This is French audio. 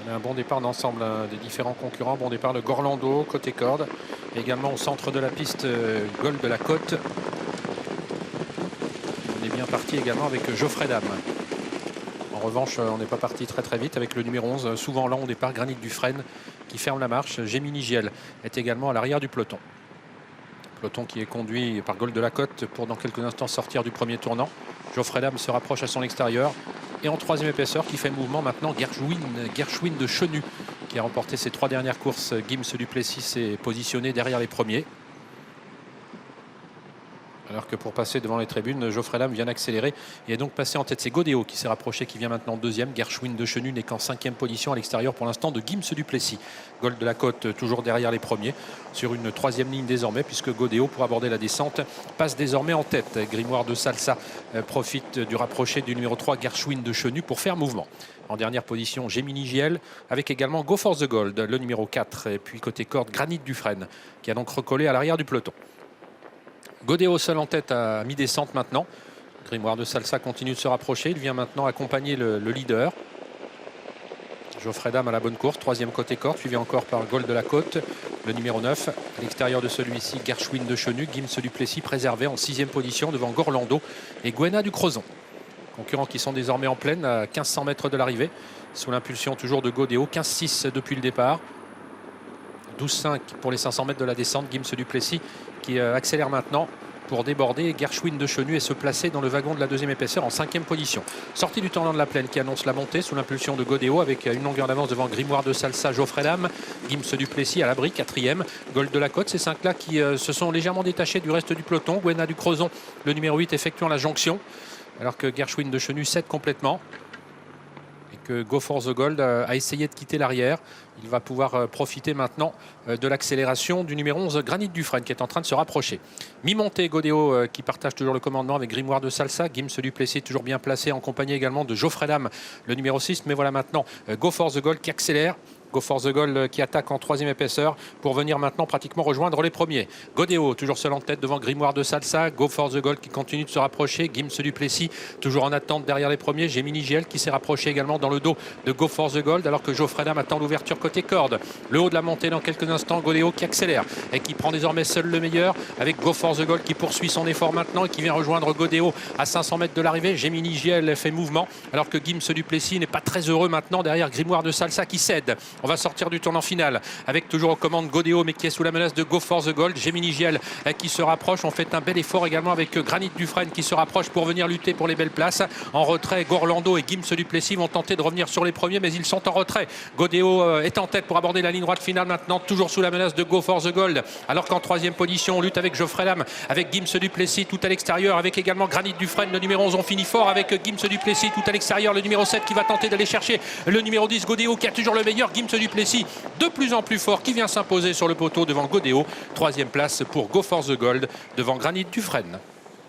Un bon départ d'ensemble des différents concurrents. Bon départ de Gorlando côté corde. Également au centre de la piste, Gold de la Côte. On est bien parti également avec Geoffrey Dame. En revanche, on n'est pas parti très vite avec le numéro 11. Souvent lent au départ, Granit Dufresne qui ferme la marche. Gemini Giel est également à l'arrière du peloton. Peloton qui est conduit par Gold de la Côte pour dans quelques instants sortir du premier tournant. Geoffrey Dame se rapproche à son extérieur. Et en troisième épaisseur qui fait le mouvement maintenant, Gershwin de Chenu qui a remporté ses 3 dernières courses. Gims Duplessis s'est positionné derrière les premiers. Alors que pour passer devant les tribunes, Geoffrey Dame vient d'accélérer et est donc passé en tête. C'est Godéo qui s'est rapproché, qui vient maintenant deuxième. Gershwin de Chenu n'est qu'en 5e position à l'extérieur pour l'instant de Gims Duplessis. Gold de la Côte toujours derrière les premiers sur une 3e ligne désormais, puisque Godéo pour aborder la descente passe désormais en tête. Grimoire de Salsa profite du rapproché du numéro 3 Gershwin de Chenu pour faire mouvement. En dernière position, Gemini Giel avec également Go for the Gold, le numéro 4. Et puis côté corde, Granit Dufresne qui a donc recollé à l'arrière du peloton. Godéo seul en tête à mi-descente maintenant. Grimoire de Salsa continue de se rapprocher. Il vient maintenant accompagner le leader. Geoffrey Dame à la bonne course, 3e côté corde, suivi encore par Gold de la Côte, le numéro 9. À l'extérieur de celui-ci, Gershwin de Chenu, Gims Duplessis préservé en 6e position devant Gorlando et Gwena du Crozon. Concurrents qui sont désormais en pleine à 1500 mètres de l'arrivée, sous l'impulsion toujours de Godéo, 15-6 depuis le départ. 12-5 pour les 500 mètres de la descente. Gims Duplessis qui accélère maintenant pour déborder Gershwin de Chenu et se placer dans le wagon de la 2e épaisseur en 5e position. Sortie du tournant de la plaine qui annonce la montée sous l'impulsion de Godéo avec une longueur d'avance devant Grimoire de Salsa, Geoffrey Dame, Gims Duplessis à l'abri, 4e. Gold de la Côte, ces 5-là qui se sont légèrement détachés du reste du peloton. Gwena du Crozon, le numéro 8, effectuant la jonction, alors que Gershwin de Chenu cède complètement. Go for the Gold a essayé de quitter l'arrière. Il va pouvoir profiter maintenant de l'accélération du numéro 11, Granit Dufresne, qui est en train de se rapprocher. Mi-montée, Godéo qui partage toujours le commandement avec Grimoire de Salsa. Gims Duplessis toujours bien placé, en compagnie également de Geoffrey Dame, le numéro 6. Mais voilà maintenant Go for the Gold qui accélère. Go for the Gold qui attaque en 3e épaisseur pour venir maintenant pratiquement rejoindre les premiers. Godéo toujours seul en tête devant Grimoire de Salsa. Go for the Gold qui continue de se rapprocher. Gims Duplessis toujours en attente derrière les premiers. Gemini Giel qui s'est rapproché également dans le dos de Go for the Gold, alors que Geoffrey Dame attend l'ouverture côté corde. Le haut de la montée dans quelques instants. Godéo qui accélère et qui prend désormais seul le meilleur avec Go for the Gold qui poursuit son effort maintenant et qui vient rejoindre Godéo à 500 mètres de l'arrivée. Gemini Giel fait mouvement alors que Gims Duplessis n'est pas très heureux maintenant derrière Grimoire de Salsa qui cède. On va sortir du tournant final avec toujours aux commandes Godéo, mais qui est sous la menace de Go for the Gold. Gemini Giel qui se rapproche. On fait un bel effort également avec Granit Dufresne qui se rapproche pour venir lutter pour les belles places. En retrait, Gorlando et Gims Duplessis vont tenter de revenir sur les premiers, mais ils sont en retrait. Godéo est en tête pour aborder la ligne droite finale maintenant, toujours sous la menace de Go for the Gold, alors qu'en 3e position on lutte avec Geoffrey Dame, avec Gims Duplessis tout à l'extérieur, avec également Granit Dufresne, le numéro 11. On finit fort avec Gims Duplessis tout à l'extérieur, le numéro 7 qui va tenter d'aller chercher le numéro 10 Godéo qui a toujours le meilleur. Gims Duplessis de plus en plus fort qui vient s'imposer sur le poteau devant Godéo. 3e place pour Go for the Gold devant Granit Dufresne.